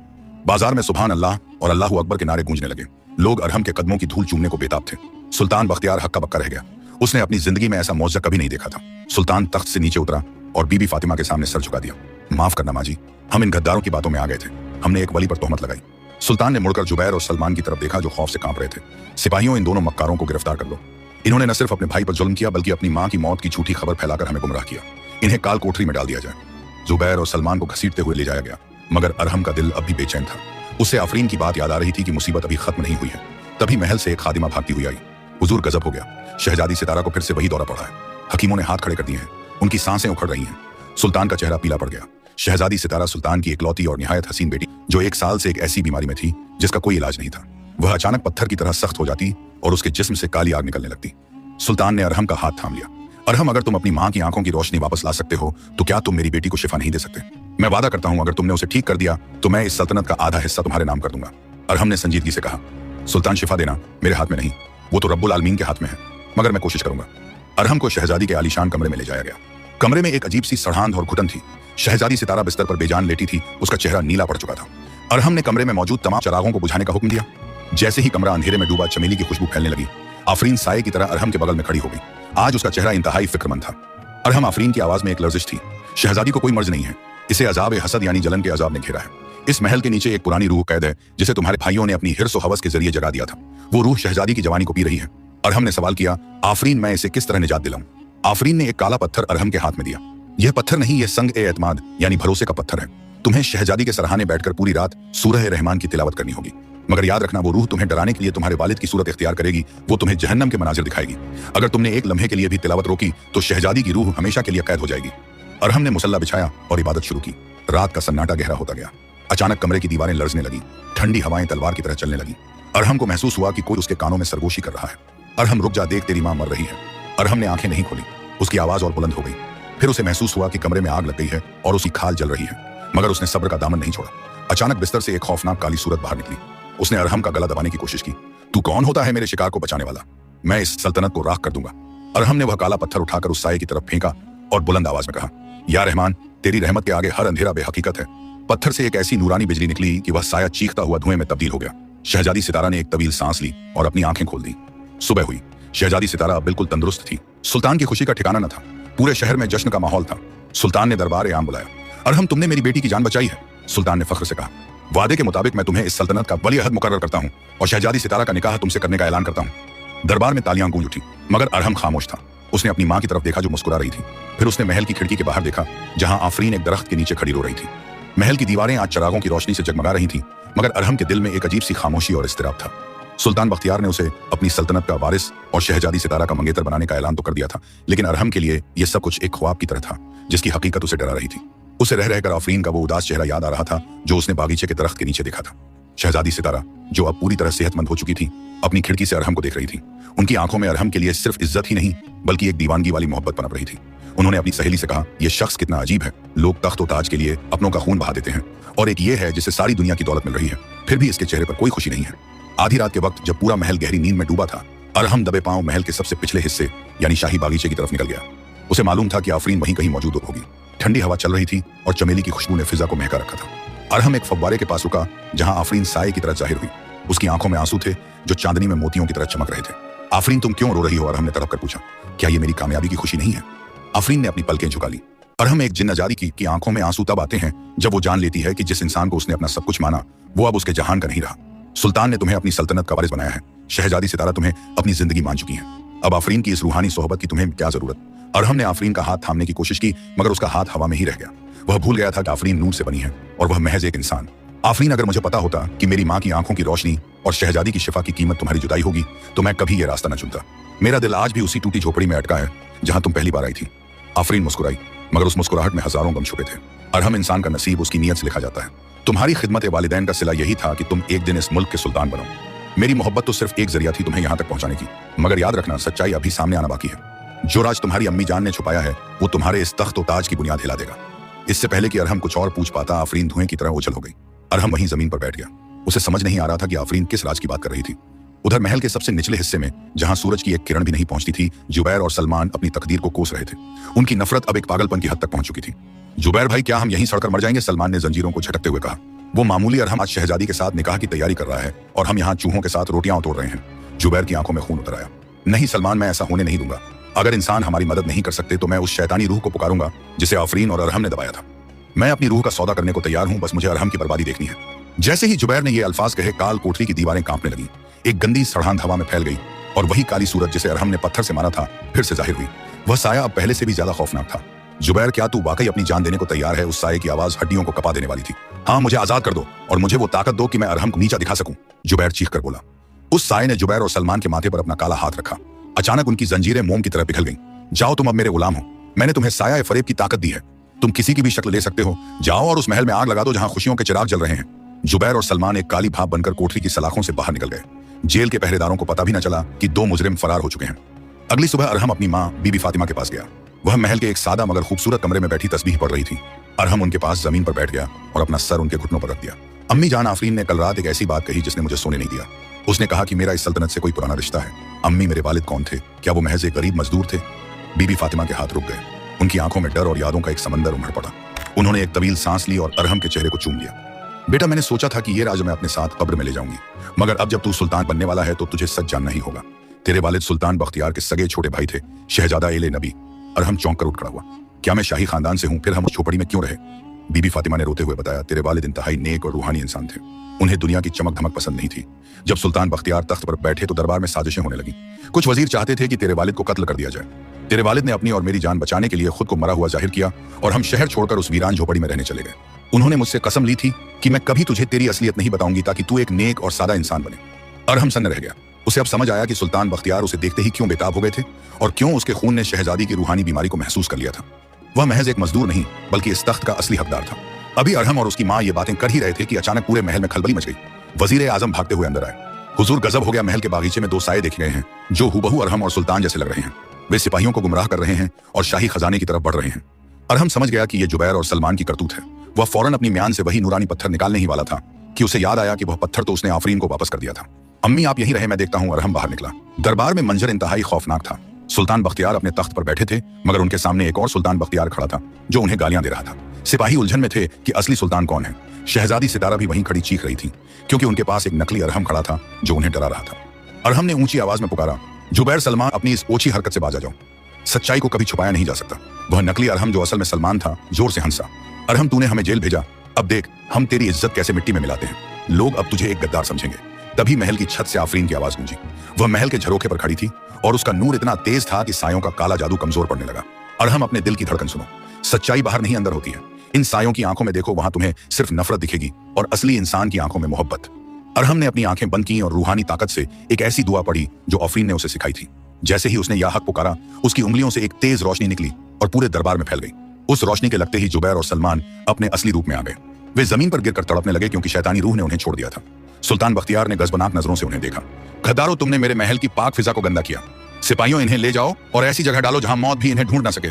[SPEAKER 1] बाजार में सुभान अल्लाह और अल्लाहू अकबर के नारे गूंजने लगे। लोग अरहम के कदमों की धूल चूमने को बेताब थे। सुल्तान बख्तियार हक्का बक्का रह गया। उसने अपनी जिंदगी में ऐसा मौजज़ा कभी नहीं देखा था। सुल्तान तख्त से नीचे उतरा और बीबी फातिमा के सामने सर झुका दिया। माफ करना माँ जी, हम इन गद्दारों की बातों में आ गए थे। हमने एक वली पर तोहमत लगाई। सुल्तान ने मुड़कर जुबैर और सलमान की तरफ देखा जो खौफ से कांप रहे थे। सिपाहियों, इन दोनों मक्कारों को गिरफ्तार कर लो। इन्होंने न सिर्फ अपने भाई पर जुल्म किया बल्कि अपनी माँ की मौत की झूठी खबर फैलाकर हमें गुमराह किया। इन्हें काल कोठरी में डाल दिया जाए। जुबैर और सलमान को घसीटते हुए ले जाया गया, मगर अरहम का दिल अब भी बेचैन था। उसे आफरीन की बात याद आ रही थी कि मुसीबत अभी खत्म नहीं हुई है। तभी महल से एक खादिमा भागती हुई आई। हुजूर, गजब हो गया, शहजादी सितारा को फिर से वही दौरा पड़ा है। हकीमों ने हाथ खड़े कर दिए हैं, उनकी सांसें उखड़ रही हैं। सुल्तान का चेहरा पीला पड़ गया। शहजादी सितारा सुल्तान की इकलौती और निहायत हसीन बेटी, जो 1 साल से एक ऐसी बीमारी में थी जिसका कोई इलाज नहीं था। वह अचानक पत्थर की तरह सख्त हो जाती और उसके जिस्म से काली आग निकलने लगती। सुल्तान ने अरहम का हाथ थाम लिया। अरहम, अगर तुम अपनी माँ की आंखों की रोशनी वापस ला सकते हो तो क्या तुम मेरी बेटी को शिफा नहीं दे सकते? मैं वादा करता हूं, अगर तुमने उसे ठीक कर दिया तो मैं इस सल्तनत का आधा हिस्सा तुम्हारे नाम कर दूंगा। अरहम ने संजीदगी से कहा। सुल्तान, शिफा देना मेरे हाथ में नहीं, वो तो रब्बुल आलमीन के हाथ में है। मगर मैं कोशिश करूंगा। अरहम को शहजादी के आलीशान कमरे में ले जाया गया। कमरे में एक अजीब सी सड़ांध और घुटन थी। शहजादी सितारा बिस्तर पर बेजान लेटी थी, उसका चेहरा नीला पड़ चुका था। अरहम ने कमरे में मौजूद तमाम चिरागों को बुझाने का हुक्म दिया। जैसे ही कमरा अंधेरे में डूबा, चमेली की खुशबू फैलने लगी। आफरीन साये की तरह अरहम के बगल में खड़ी हो गई। आज उसका चेहरा इंतहाई फिक्रमंद था। अरहम आफरीन की आवाज में एक लर्जिश थी। शहजादी को कोई मर्ज नहीं है, इसे अजाब हसद यानी जलन के अजाब ने घेरा है। इस महल के नीचे एक पुरानी रूह कैद है, जिसे तुम्हारे भाइयों ने अपनी हिर्स और हवस के जरिए जगा दिया था। वो रूह शहजादी की जवानी को पी रही है। अरहम ने सवाल किया, आफरीन, मैं इसे किस तरह निजात दिलाऊं? आफरीन ने एक काला पत्थर अरहम के हाथ में दिया। यह पत्थर नहीं, यह संग ए एतमाद यानी भरोसे का पत्थर है। तुम्हें शहजादी के सरहाने बैठकर पूरी रात सूरह रहमान की तिलावत करनी होगी। मगर याद रखना, वो रूह तुम्हें डराने के लिए तुम्हारे वालिद की सूरत इख्तियार करेगी। वो तुम्हें जहन्नम के मनाजिर दिखाएगी। अगर तुमने एक लम्हे के लिए भी तिलावत रोकी तो शहजादी की रूह हमेशा के लिए कैद हो जाएगी। अरहम ने मुसल्ला बिछाया और इबादत शुरू की। रात का सन्नाटा गहरा होता गया। अचानक कमरे की दीवारें लरजने लगी। ठंडी हवाएं तलवार की तरह चलने लगी। अरहम को महसूस हुआ कि कोई उसके कानों में सरगोशी कर रहा है। अरहम, रुक जा, देख तेरी मां मर रही है। अरहम ने आंखें नहीं खोली। उसकी आवाज और बुलंद हो गई। फिर उसे महसूस हुआ कि कमरे में आग लग गई है और उसकी खाल जल रही है, मगर उसने सब्र का दामन नहीं छोड़ा। अचानक बिस्तर से एक खौफनाक काली सूरत बाहर निकली। उसने अरहम का गला दबाने की कोशिश की। तू कौन होता है मेरे शिकार को बचाने वाला? मैं इस सल्तनत को राख कर दूंगा। अरहम ने वह काला पत्थर उठाकर उस साये की तरफ फेंका और बुलंद आवाज में कहा, या रहमान, तेरी रहमत के आगे हर अंधेरा बेहकीकत है। पत्थर से एक ऐसी नूरानी बिजली निकली कि वह साया चीखता हुआ धुएं में तब्दील हो गया। शहजादी सितारा ने एक तवील सांस ली और अपनी आंखें खोल दी। सुबह हुई। शहजादी सितारा अब बिल्कुल तंदुरुस्त थी। सुल्तान की खुशी का ठिकाना न था। पूरे शहर में जश्न का माहौल था। सुल्तान ने दरबार आम बुलाया। अरहम, तुमने मेरी बेटी की जान बचाई है। सुल्तान ने फख्र से कहा, वादे के मुताबिक मैं तुम्हें इस सल्तनत का वली अहद मुकर्रर करता हूं और शहजादी सितारा का निकाह तुमसे करने का ऐलान करता हूं। दरबार में तालियां गूंज उठी, मगर अरहम खामोश था। उसने अपनी मां की तरफ देखा जो मुस्कुरा रही थी। फिर उसने महल की खिड़की के बाहर देखा, जहां आफरीन एक दरख्त के नीचे खड़ी रो रही थी। महल की दीवारें आज चिरागों की रोशनी से जगमगा रही थीं, मगर अरहम के दिल में एक अजीब सी खामोशी और इस्तिराब था। सुल्तान बख्तियार ने उसे अपनी सल्तनत का वारिस और शहजादी सितारा का मंगेतर बनाने का ऐलान तो कर दिया था, लेकिन अरहम के लिए यह सब कुछ एक ख्वाब की तरह था, जिसकी हकीकत उसे डरा रही थी। उसे रह रहकर आफरीन का वो उदास चेहरा याद आ रहा था जो उसने बागीचे के दरख्त के नीचे देखा था। शहजादी सितारा, जो अब पूरी तरह सेहतमंद हो चुकी थी, अपनी खिड़की से अरहम को देख रही थी। उनकी आंखों में अरहम के लिए सिर्फ इज्जत ही नहीं, बल्कि एक दीवानगी वाली मोहब्बत पनप रही थी। उन्होंने अपनी सहेली से कहा, यह शख्स कितना अजीब है। लोग तख्त और ताज के लिए अपनों का खून बहा देते हैं, और एक ये है जिसे सारी दुनिया की दौलत मिल रही है, फिर भी इसके चेहरे पर कोई खुशी नहीं है। आधी रात के वक्त जब पूरा महल गहरी नींद में डूबा था, अरहम दबे पांव महल के सबसे पिछले हिस्से यानी शाही बागीचे की तरफ निकल गया। उसे मालूम था कि आफरीन वहीं कहीं मौजूद होगी। ठंडी हवा चल रही थी और चमेली की खुशबू ने फिजा को महका रखा था। अरहम एक फव्वारे के पास रुका, जहां आफरीन साये की तरह जाहिर हुई। उसकी आंखों में आंसू थे जो चांदनी में मोतियों की तरह चमक रहे थे। आफरीन, तुम क्यों रो रही हो? अरहम ने तड़प कर पूछा। क्या ये मेरी कामयाबी की खुशी नहीं है? आफरीन ने अपनी पलकें झुका ली। अरहम, एक जिन्नजादी की आंखों में आंसू तब आते हैं जब वो जान लेती है कि जिस इंसान को उसने अपना सब कुछ माना, वो अब उसके जहान का नहीं रहा। सुल्तान ने तुम्हें अपनी सल्तनत का वारिस बनाया है। शहजादी सितारा तुम्हें अपनी जिंदगी मान चुकी है। अब आफरीन की इस रूहानी सोहबत की तुम्हें क्या जरूरत? अरहम ने आफरीन का हाथ थामने की कोशिश की, मगर उसका हाथ हवा में ही रह गया। वह भूल गया था कि आफरीन नूर से बनी है और वह महज एक इंसान। आफरीन, अगर मुझे पता होता कि मेरी माँ की आंखों की रोशनी और शहजादी की शिफा की कीमत तुम्हारी जुदाई होगी, तो मैं कभी यह रास्ता न चुनता। मेरा दिल आज भी उसी टूटी झोपड़ी में अटका है जहां तुम पहली बार आई थी। आफरीन मुस्कुराई, मगर उस मुस्कुराहट में हजारों गम छुपे थे। अरहम, इंसान का नसीब उसकी नीयत से लिखा जाता है। तुम्हारी खिदमत वालिदैन का सिला यही था कि तुम एक दिन इस मुल्क के सुल्तान बनो। मेरी मोहब्बत तो सिर्फ एक जरिया थी तुम्हें यहाँ तक पहुंचाने की, मगर याद रखना, सच्चाई अभी सामने आना बाकी है। जो राज तुम्हारी अम्मी जान ने छुपाया है, वो तुम्हारे इस तख्त और ताज की बुनियाद हिला देगा। इससे पहले कि अरहम कुछ और पूछ पाता, आफरीन धुएं की तरह ओझल हो गई। अरहम वहीं जमीन पर बैठ गया। उसे समझ नहीं आ रहा था कि आफरीन किस राज की बात कर रही थी। उधर महल के सबसे निचले हिस्से में, जहां सूरज की एक किरण भी नहीं पहुंचती थी, जुबैर और सलमान अपनी तकदीर को कोस रहे थे। उनकी नफरत अब एक पागलपन की हद तक पहुंच चुकी थी। जुबैर भाई, क्या हम यहीं सड़कर मर जाएंगे? सलमान ने जंजीरों को झटकते हुए कहा। वो मामूली अरहम आज शहजादी के साथ निकाह की तैयारी कर रहा है और हम यहाँ चूहों के साथ रोटियां तोड़ रहे हैं। जुबैर की आंखों में खून उतर आया। नहीं सलमान, मैं ऐसा होने नहीं दूंगा। अगर इंसान हमारी मदद नहीं कर सकते तो मैं उस शैतानी रूह को पुकारूंगा जिसे आफरीन और अरहम ने दबाया था। मैं अपनी रूह का सौदा करने को तैयार हूं, बस मुझे अरहम की बर्बादी देखनी है। जैसे ही जुबैर ने ये अल्फाज कहे, काल कोठरी की दीवारें कांपने लगी। एक गंदी सड़ांध हवा में फैल गई और वही काली सूरत जिसे अरहम ने पत्थर से मारा था फिर से जाहिर हुई। वह साया अब पहले से भी ज्यादा खौफनाक था। जुबैर, क्या तू वाकई अपनी जान देने को तैयार है? उस साये की आवाज हड्डियों को कपा देने वाली थी। हाँ, मुझे आजाद कर दो और मुझे वो ताकत दो कि मैं अरहम को नीचा दिखा सकूं, जुबैर चीख कर बोला। उस साये ने जुबैर और सलमान के माथे पर अपना काला हाथ रखा। अचानक उनकी जंजीरें मोम की तरह पिघल गईं। जाओ, तुम अब मेरे गुलाम हो। मैंने तुम्हें साया फरेब की ताकत दी है। तुम किसी की भी शक्ल ले सकते हो। जाओ और उस महल में आग लगा दो जहां खुशियों के चिराग जल रहे हैं। जुबैर और सलमान एक काली भाप बनकर कोठरी की सलाखों से बाहर निकल गए। जेल के पहरेदारों को पता भी न चला कि दो मुजरिम फरार हो चुके हैं। अगली सुबह अरहम अपनी मां बीबी फातिमा के पास गया। वह महल के एक सादा मगर खूबसूरत कमरे में बैठी तस्बीह पढ़ रही थी। अरहम उनके पास जमीन पर बैठ गया और अपना सर उनके घुटनों पर रख दिया। अम्मी जान, आफरीन ने कल रात एक ऐसी बात कही जिसने मुझे सोने नहीं दिया। उसने कहा कि मेरा इस सल्तनत से कोई पुराना रिश्ता है। अम्मी, मेरे वालिद कौन थे? क्या वो महज एक गरीब मजदूर थे? बीबी फातिमा के हाथ रुक गए। उनकी आंखों में डर और यादों का एक समंदर उमड़ पड़ा। उन्होंने एक तवील सांस ली और अरहम के चेहरे को चूम लिया। बेटा, मैंने सोचा था कि ये राज मैं अपने साथ कब्र में ले जाऊंगी, मगर अब जब तू सुल्तान बनने वाला है तो तुझे सच जानना ही होगा। तेरे वालिद सुल्तान बख्तियार के सगे छोटे भाई थे, शहजादा एले नबी। अरहम चौंक कर उठ खड़ा हुआ। क्या मैं शाही खानदान से हूं? फिर हम उस झोपड़ी में क्यों रहे? बीबी फातिमा ने रोते हुए बताया, तेरे वालिद इंतहाई नेक और रूहानी इंसान थे। उन्हें दुनिया की चमक धमक पसंद नहीं थी। जब सुल्तान बख्तियार तख्त पर बैठे तो दरबार में साजिशें होने लगी। कुछ वजीर चाहते थे कि तेरे वालिद को कत्ल कर दिया जाए। तेरे वालिद ने अपनी और मेरी जान बचाने के लिए खुद को मरा हुआ जाहिर किया और हम शहर छोड़कर उस वीरान झोपड़ी में रहने चले गए। उन्होंने मुझसे कसम ली थी कि मैं कभी तुझे तेरी असलियत नहीं बताऊंगी ताकि तू एक नेक और सादा इंसान बने। अरहम सन्न रह गया। उसे अब समझ आया कि सुल्तान बख्तियार उसे देखते ही क्यों बेताब हो गए थे और क्यों उसके खून ने शहजादी की रूहानी बीमारी को महसूस कर लिया था। वह महज एक मजदूर नहीं बल्कि इस तख्त का असली हकदार था। अभी अरहम और उसकी माँ ये बातें कर ही रहे थे कि अचानक पूरे महल में खलबली मच गई। वजीर आजम भागते हुए अंदर आए। हुजूर, गजब हो गया, महल के बागीचे में दो साए देखे गए हैं जो हुबहू अरहम और सुल्तान जैसे लग रहे हैं। वे सिपाहियों को गुमराह कर रहे हैं और शाही खजाने की तरफ बढ़ रहे हैं। अरहम समझ गया कि यह जुबैर और सलमान की करतूत है। वह फौरन अपनी म्यान से वही नूरानी पत्थर निकालने ही वाला था कि उसे याद आया कि वह पत्थर तो उसने आफरीन को वापस कर दिया था। अम्मी, आप यहीं रहे, मैं देखता हूं। अरहम बाहर निकला। दरबार में मंजर इंतहाई खौफनाक था। सुल्तान बख्तियार अपने तख्त पर बैठे थे, मगर उनके सामने एक और सुल्तान बख्तियार खड़ा था जो उन्हें गालियां दे रहा था। सिपाही उलझन में थे कि असली सुल्तान कौन है। शहजादी सितारा भी वहीं खड़ी चीख रही थी क्योंकि उनके पास एक नकली अरहम खड़ा था जो उन्हें डरा रहा था। अरहम ने ऊंची आवाज में पुकारा, जुबैर, सलमान, अपनी इस ओछी हरकत से बाज आ जाओ। सच्चाई को कभी छुपाया नहीं जा सकता। वह नकली अरहम जो असल में सलमान था जोर से हंसा। अरहम, तूने हमें जेल भेजा, अब देख हम तेरी इज्जत कैसे मिट्टी में मिलाते हैं। लोग अब तुझे एक गद्दार समझेंगे। तभी महल की छत से आफरीन की आवाज गूंजी। वह महल के झरोखे पर खड़ी थी और उसका नूर इतना तेज था कि सायों का काला जादू कमजोर पड़ने लगा। अरहम, अपने दिल की धड़कन सुनो। सच्चाई बाहर नहीं अंदर होती है। इन सायों की आंखों में देखो, वहां तुम्हें सिर्फ नफरत दिखेगी और असली इंसान की आंखों में मोहब्बत। अरहम ने अपनी आंखें बंद की और रूहानी ताकत से एक ऐसी दुआ पढ़ी जो आफरीन ने उसे सिखाई थी। जैसे ही उसने या हक पुकारा, उसकी उंगलियों से एक तेज रोशनी निकली और पूरे दरबार में फैल गई। उस रोशनी के लगते ही जुबैर और सलमान अपने असली रूप में आ गए। वे जमीन पर गिरकर तड़पने लगे क्योंकि शैतानी रूह ने उन्हें छोड़ दिया था। सुल्तान बख्तियार ने गजबनाक नजरों से उन्हें देखा। गद्दारों, तुमने मेरे महल की पाक फिजा को गंदा किया। सिपाहियों, इन्हें ले जाओ और ऐसी जगह डालो जहां मौत भी इन्हें ढूंढ ना सके।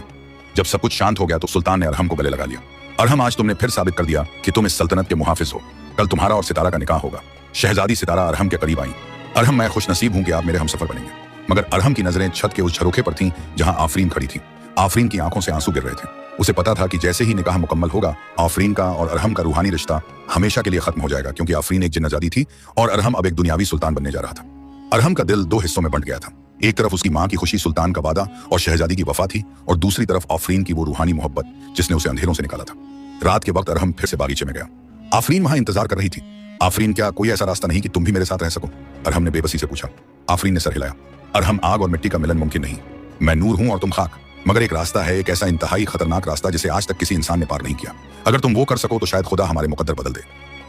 [SPEAKER 1] जब सब कुछ शांत हो गया तो सुल्तान ने अरहम को गले लगा लिया। अरहम, आज तुमने फिर साबित कर दिया कि तुम इस सल्तनत के मुहाफिज हो। कल तुम्हारा और सितारा का निकाह होगा। शहजादी सितारा अरहम के करीब आई। अरहम, मैं खुशनसीब हूं कि आप मेरे हमसफर बनेंगे। मगर अरहम की नजरें छत के उस झरोखे पर थीं जहां आफरीन खड़ी थी। आफरीन की आंखों से आंसू गिर रहे थे। उसे पता था कि जैसे ही निकाह मुकम्मल होगा, आफरीन का और अरहम का रूहानी रिश्ता हमेशा के लिए खत्म हो जाएगा, क्योंकि आफरीन एक जिन्नजादी थी और अरहम अब एक दुनियावी सुल्तान बनने जा रहा था। अरहम का दिल दो हिस्सों में बंट गया था। एक तरफ उसकी मां की खुशी, सुल्तान का वादा और शहजादी की वफा थी, और दूसरी तरफ आफरीन की वो रूहानी मोहब्बत जिसने उसे अंधेरों से निकाला था। रात के वक्त अरहम फिर से बागीचे में गया। आफरीन वहां इंतजार कर रही थी। आफरीन, क्या कोई ऐसा रास्ता नहीं कि तुम भी मेरे साथ रह सको? अरहम ने बेबसी से पूछा। आफरीन ने सर हिलाया। अरहम, आग और मिट्टी का मिलन मुमकिन नहीं। मैं नूर हूं और तुम खाक, मगर एक रास्ता है, एक ऐसा इंतहाई खतरनाक रास्ता जिसे आज तक किसी इंसान ने पार नहीं किया। अगर तुम वो कर सको तो शायद खुदा हमारे मुकद्दर बदल दे।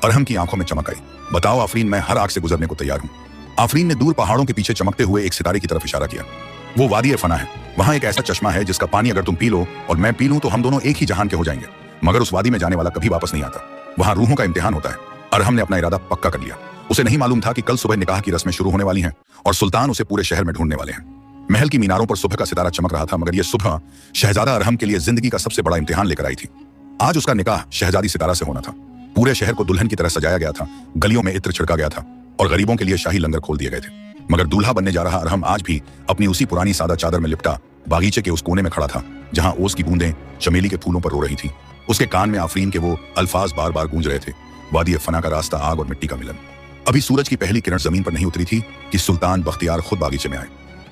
[SPEAKER 1] अरहम की आंखों में चमक आई। बताओ आफरीन, मैं हर आग से गुजरने को तैयार हूं। आफरीन ने दूर पहाड़ों के पीछे चमकते हुए एक सितारे की तरफ इशारा किया। वो वादी फना है। वहां एक ऐसा चश्मा है जिसका पानी अगर तुम पी लो और मैं पी लूं तो हम दोनों एक ही जहान के हो जाएंगे, मगर उस वादी में जाने वाला कभी वापस नहीं आता। वहां रूहों का इम्तिहान होता है। अरहम ने अपना इरादा पक्का कर लिया। उसे नहीं मालूम था कि कल सुबह निकाह की रस्में शुरू होने वाली हैं और सुल्तान उसे पूरे शहर में ढूंढने वाले हैं। महल की मीनारों पर सुबह का सितारा चमक रहा था, मगर यह सुबह शहजादा अरहम के लिए जिंदगी का सबसे बड़ा इम्तिहान लेकर आई थी। आज उसका निकाह शहजादी सितारा से होना था। पूरे शहर को दुल्हन की तरह सजाया गया था। गलियों में इत्र छिड़का गया था और गरीबों के लिए शाही लंगर खोल दिए गए थे। मगर दूल्हा बनने जा रहा अरहम आज भी अपनी उसी पुरानी सादा चादर में लिपटा बागीचे के उस कोने में खड़ा था जहां ओस की बूंदें चमेली के फूलों पर रो रही थी। उसके कान में आफरीन के वो अल्फाज बार बार गूंज रहे थे, वादी फना का रास्ता, आग और मिट्टी का मिलन। अभी सूरज की पहली किरण जमीन पर नहीं उतरी थी कि सुल्तान बख्तियार खुद बागीचे में आए।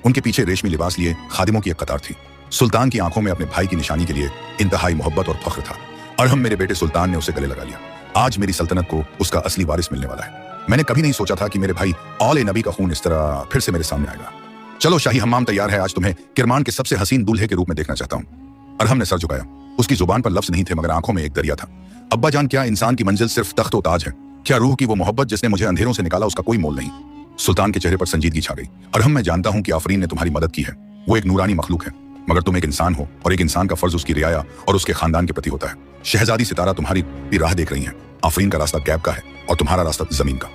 [SPEAKER 1] उनके पीछे रेशमी लिबास लिए खादिमों की एक कतार थी। सुल्तान की आंखों में अपने भाई की निशानी के लिए इंतहाई मोहब्बत और फख्र था। अरहम, मेरे बेटे सुल्तान ने उसे गले लगा लिया। आज मेरी सल्तनत को उसका असली वारिस मिलने वाला है। मैंने कभी नहीं सोचा था कि मेरे भाई औले नबी का खून इस तरह फिर से मेरे सामने आएगा। चलो, शाही हम्माम तैयार है। आज तुम्हें किरमान के सबसे हसीन दूल्हे के रूप में देखना चाहता हूँ। अरहम ने सर झुकाया। उसकी जुबान पर लफ्ज नहीं थे, मगर आंखों में एक दरिया था। अब्बा जान, क्या इंसान की मंजिल सिर्फ तख्त और ताज है? क्या रूह की वो मोहब्बत जिसने मुझे अंधेरों से निकाला उसका कोई मोल नहीं? सुल्तान के चेहरे पर संजीदगी छा गई। अरहम, मैं जानता हूं कि आफरीन ने तुम्हारी मदद की है। वो एक नूरानी मखलूक है, मगर तुम एक इंसान हो और एक इंसान का फर्ज उसकी रियाया और उसके खानदान के प्रति होता है। शहजादी सितारा तुम्हारी भी राह देख रही है। आफरीन का रास्ता गैब का है और तुम्हारा रास्ता जमीन का।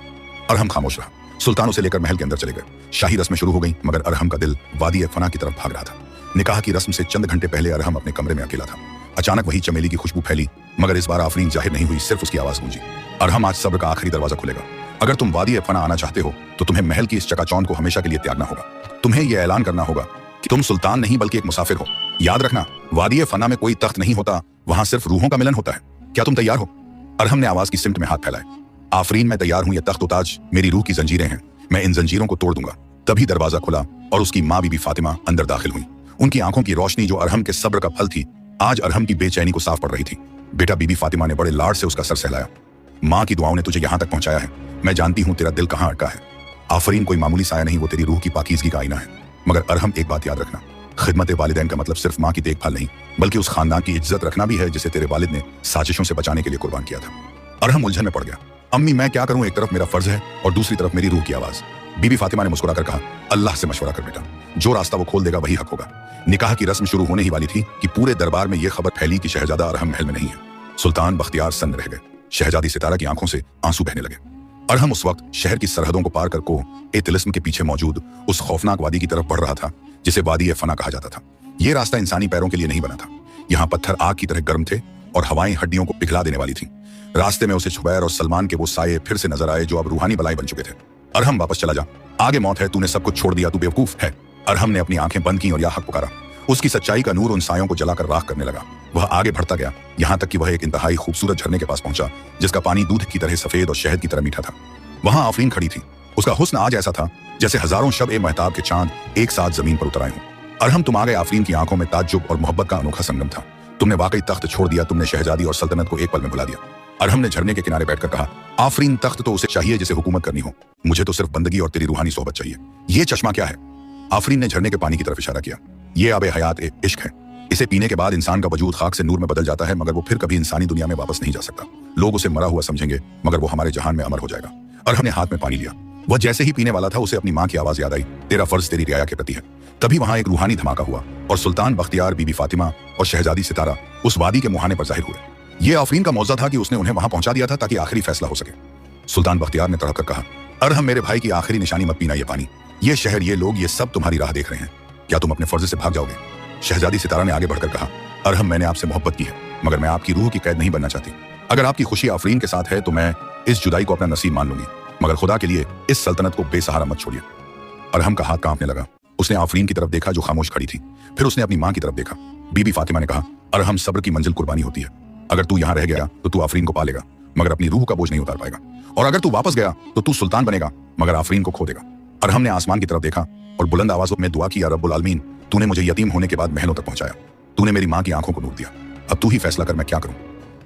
[SPEAKER 1] अरहम खामोश रहा। सुल्तान उसे लेकर महल के अंदर चले गए। शाही रस्में शुरू हो गई, मगर अरहम का दिल वादी फना की तरफ भाग रहा था। निकाह की रस्म से चंद घंटे पहले अरहम अपने कमरे में अकेला था। अचानक वही चमेली की खुशबू फैली मगर इस बार आफरीन जाहिर नहीं हुई, सिर्फ उसकी आवाज गूंजी। अरहम, आज सब्र का आखिरी दरवाजा खुलेगा। अगर तुम वादी फना आना चाहते हो तो तुम्हें महल की इस चकाचौंध को हमेशा के लिए त्यागना होगा। तुम्हें यह ऐलान करना होगा कि तुम सुल्तान नहीं बल्कि एक मुसाफिर हो। याद रखना, वादी फना में कोई तख्त नहीं होता, वहां सिर्फ रूहों का मिलन होता है। क्या तुम तैयार हो? अरहम ने आवाज की सिमट में हाथ फैलाए। आफरीन, मैं तैयार हूं। ये तख्त ताज मेरी रूह की जंजीरें हैं, मैं इन जंजीरों को तोड़ दूंगा। तभी दरवाजा खुला और उसकी माँ बीबी फातिमा अंदर दाखिल हुई। उनकी आंखों की रोशनी जो अरहम के सब्र का फल थी, आज अरहम की बेचैनी को साफ पड़ रही थी। बेटा, बीबी फातिमा ने बड़े लाड से उसका सर सहलाया। माँ की दुआओं ने तुझे यहाँ तक पहुंचाया है। मैं जानती हूँ तेरा दिल कहाँ अटका है। आफरीन कोई मामूली साया नहीं, वो तेरी रूह की पाकीज़गी का आईना है। मगर अरहम, एक बात याद रखना, खिदमत वालिदैन का मतलब सिर्फ माँ की देखभाल नहीं, बल्कि उस खानदान की इज्जत रखना भी है जिसे तेरे वालिद ने साजिशों से बचाने के लिए कुर्बान किया था। अरहम उलझन में पड़ गया। अम्मी, मैं क्या करूं? एक तरफ मेरा फर्ज है और दूसरी तरफ मेरी रूह की आवाज। बीबी फातिमा ने मुस्कुराकर कहा, अल्लाह से मशवरा कर बेटा, जो रास्ता वो खोल देगा वही हक होगा। निकाह की रस्म शुरू होने ही वाली थी कि पूरे दरबार में यह खबर फैली कि शहजादा अरहम महल में नहीं है। सुल्तान बख्तियार सन्न रह गए। शहजादी सितारा की आंखों से आंसू बहने लगे। अरहम उस वक्त शहर की सरहदों को पार कर को ए तिलिस्म के पीछे मौजूद उस खौफनाक वादी की तरफ बढ़ रहा था जिसे वादी फना कहा जाता था। यह रास्ता इंसानी पैरों के लिए नहीं बना था। यहाँ पत्थर आग की तरह गर्म थे और हवाएं हड्डियों को पिघला देने वाली थी। रास्ते में उसे जुबैर और सलमान के वो साये फिर से नजर आए जो अब रूहानी बलाई बन चुके थे। अरहम, वापस चला जा, आगे मौत है, तूने सब कुछ छोड़ दिया, तू बेवकूफ है। अरहम ने अपनी आंखें बंद की और या हक पुकारा। उसकी सच्चाई का नूर उन सायों को जलाकर राख करने लगा। वह आगे बढ़ता गया, यहाँ तक कि वह एक इंतहाई खूबसूरत झरने के पास पहुंचा जिसका पानी दूध की तरह सफेद और शहद की तरह मीठा था। वहां आफरीन खड़ी थी। उसका हुस्न आज ऐसा था जैसे हजारों शब ए महताब के चांद एक साथ जमीन पर उतर आए हों। अरहम, तुम आ गए। आफरीन की आंखों में ताज्जुब और मोहब्बत का अनोखा संगम था। तुमने वाकई तख्त छोड़ दिया, तुमने शहजादी और सल्तनत को एक पल में भुला दिया। अरहम ने झरने के किनारे बैठकर कहा, आफरीन, तख्त तो उसे चाहिए जिसे हुकूमत करनी हो, मुझे तो सिर्फ बंदगी और तेरी रूहानी सोहबत चाहिए। ये चश्मा क्या है? आफरीन ने झरने के पानी की तरफ इशारा किया। ये आबे हयात इश्क है। इसे पीने के बाद इंसान का वजूद खाक से नूर में बदल जाता है, मगर वो फिर कभी इंसानी दुनिया में वापस नहीं जा सकता। लोग उसे मरा हुआ समझेंगे मगर वो हमारे जहान में अमर हो जाएगा। अरहम ने हाथ में पानी लिया। वह जैसे ही पीने वाला था उसे अपनी माँ की आवाज याद आई, तेरा फर्ज तेरी रियाया के प्रति है। तभी वहां एक रूहानी धमाका हुआ और सुल्तान बख्तियार, बीबी फातिमा और शहजादी सितारा उस वादी के मुहाने पर जाहिर हुए। यह आफरीन का मौजा था कि उसने उन्हें वहां पहुंचा दिया था ताकि आखिरी फैसला हो सके। सुल्तान बख्तियार ने तड़प कर कहा, अरहम, मेरे भाई की आखिरी निशानी मत पीना। ये पानी, ये शहर, ये लोग, ये सब तुम्हारी राह देख रहे हैं। क्या तुम अपने फर्ज से भाग जाओगे? शहजादी सितारा ने आगे बढ़कर कहा, अरहम, मैंने आपसे मोहब्बत की है मगर मैं आपकी रूह की कैद नहीं बनना चाहती। अगर आपकी खुशी आफरीन के साथ है तो मैं इस जुदाई को अपना नसीब मान लूंगी, मगर खुदा के लिए इस सल्तनत को बेसहारा मत छोड़िए। अरहम का हाथ कांपने लगा। उसने आफरीन की तरफ देखा जो खामोश खड़ी थी, फिर उसने अपनी माँ की तरफ देखा। बीबी फातिमा ने कहा, अरहम, सब्र की मंजिल कुर्बानी होती है। अगर तू यहाँ रह गया तो तू आफरीन को पा लेगा मगर अपनी रूह का बोझ नहीं उतार पाएगा, और अगर तू वापस गया तो तू सुल्तान बनेगा मगर आफरीन को खो देगा। अरहम ने आसमान की तरफ देखा और बुलंद आवाजों में दुआ की, या रब्बुल आलमीन, तूने मुझे यतीम होने के बाद महलों तक पहुंचाया, तूने मेरी माँ की आंखों को नूर दिया, अब तू ही फैसला कर मैं क्या करूं।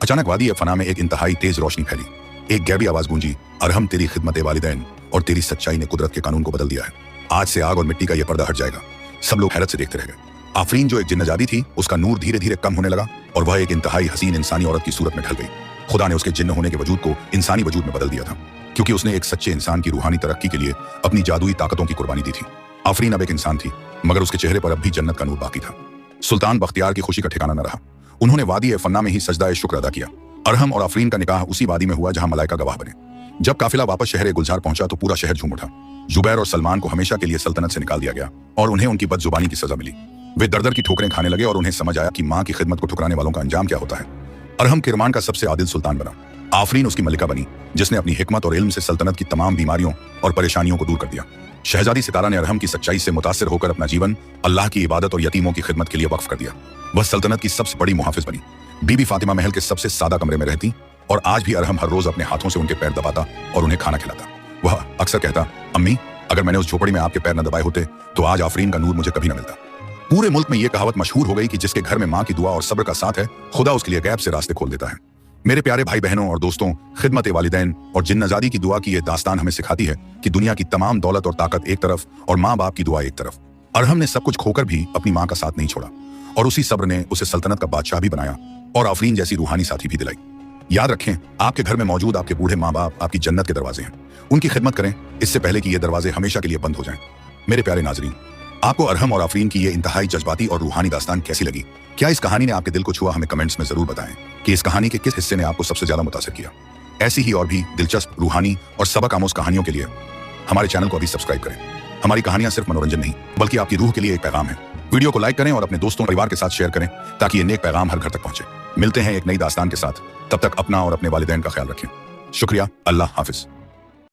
[SPEAKER 1] अचानक वादी फना में एक इंतहाई तेज रोशनी फैली। एक गैबी आवाज गूंजी, अरहम, तेरी खिदमत वालिदैन और तेरी सच्चाई ने कुदरत के कानून को बदल दिया है। आज से आग और मिट्टी का यह पर्दा हट जाएगा। सब लोग हैरत से देखते रह गए। आफरीन जो एक जिन्नजादी थी, उसका नूर धीरे धीरे कम होने लगा और वह एक इंतहाई हसीन इंसानी औरत की सूरत में ढल गई। खुदा ने उसके जिन्न होने के वजूद को इंसानी वजूद में बदल दिया था, क्योंकि उसने एक सच्चे इंसान की रूहानी तरक्की के लिए अपनी जादुई ताकतों की कुर्बानी दी थी। आफरीन अब एक इंसान थी मगर उसके चेहरे पर अब भी जन्नत का नूर बाकी था। सुल्तान बख्तियार की खुशी का ठिकाना न रहा। उन्होंने वादी फन्ना में ही सजदा शुक्र अदा किया। अरहम और आफरीन का निकाह उसी वादी में हुआ जहां मलाइका गवाह बने। जब काफिला वापस शहर गुलजार पहुंचा तो पूरा शहर झूम उठा। जुबैर और सलमान को हमेशा के लिए सल्तनत से निकाल दिया गया और उन्हें उनकी बदजुबानी की सजा मिली। वे दर-दर की ठोकरें खाने लगे और उन्हें समझ आया कि माँ की खिदमत को ठुकराने वालों का अंजाम क्या होता है। अरहम किरमान का सबसे आदिल सुल्तान बना। आफरीन उसकी मलिका बनी जिसने अपनी हिकमत और इल्म से सल्तनत की तमाम बीमारियों और परेशानियों को दूर कर दिया। शहजादी सितारा ने अरहम की सच्चाई से मुतासिर होकर अपना जीवन अल्लाह की इबादत और यतीमों की खिदमत के लिए वक्फ कर दिया। वह सल्तनत की सबसे बड़ी मुहाफिज बनी। बीबी फातिमा महल के सबसे सादा कमरे में रहती और आज भी अरहम हर रोज अपने हाथों से उनके पैर दबाता और उन्हें खाना खिलाता। वह अक्सर कहता, अम्मी, अगर मैंने उस झोपड़ी में आपके पैर न दबाए होते तो आज आफरीन का नूर मुझे कभी न मिलता। पूरे मुल्क में यह कहावत मशहूर हो गई कि जिसके घर में माँ की दुआ और सब्र का साथ है, खुदा उसके लिए गैब से रास्ते खोल देता है। मेरे प्यारे भाई बहनों और दोस्तों, खिदमत वालिदैन और जिन्नजादी की दुआ की यह दास्तान हमें सिखाती है कि दुनिया की तमाम दौलत और ताकत एक तरफ और माँ बाप की दुआ एक तरफ। अरहम ने सब कुछ खोकर भी अपनी माँ का साथ नहीं छोड़ा और उसी सब्र ने उसे सल्तनत का बादशाह भी बनाया और आफरीन जैसी रूहानी साथी भी दिलाई। याद रखें, आपके घर में मौजूद आपके बूढ़े माँ बाप आपकी जन्नत के दरवाजे हैं। उनकी खिदमत करें इससे पहले कि ये दरवाजे हमेशा के लिए बंद हो जाएं। मेरे प्यारे नाजरीन, आपको अरहम और आफरीन की ये इंतहाई जज्बाती और रूहानी दास्तान कैसी लगी? क्या इस कहानी ने आपके दिल को छुआ? हमें कमेंट्स में जरूर बताएं कि इस कहानी के किस हिस्से ने आपको सबसे ज्यादा मुतासिर किया। ऐसी ही और भी दिलचस्प, रूहानी और सबक आमोज कहानियों के लिए हमारे चैनल को अभी सब्सक्राइब करें। हमारी कहानियां सिर्फ मनोरंजन नहीं बल्कि आपकी रूह के लिए एक पैगाम है। वीडियो को लाइक करें और अपने दोस्तों परिवार के साथ शेयर करें ताकि ये नेक पैगाम हर घर तक पहुंचे। ملتے ہیں ایک نئی داستان کے ساتھ، تب تک اپنا اور اپنے والدین کا خیال رکھیں۔ شکریہ، اللہ حافظ۔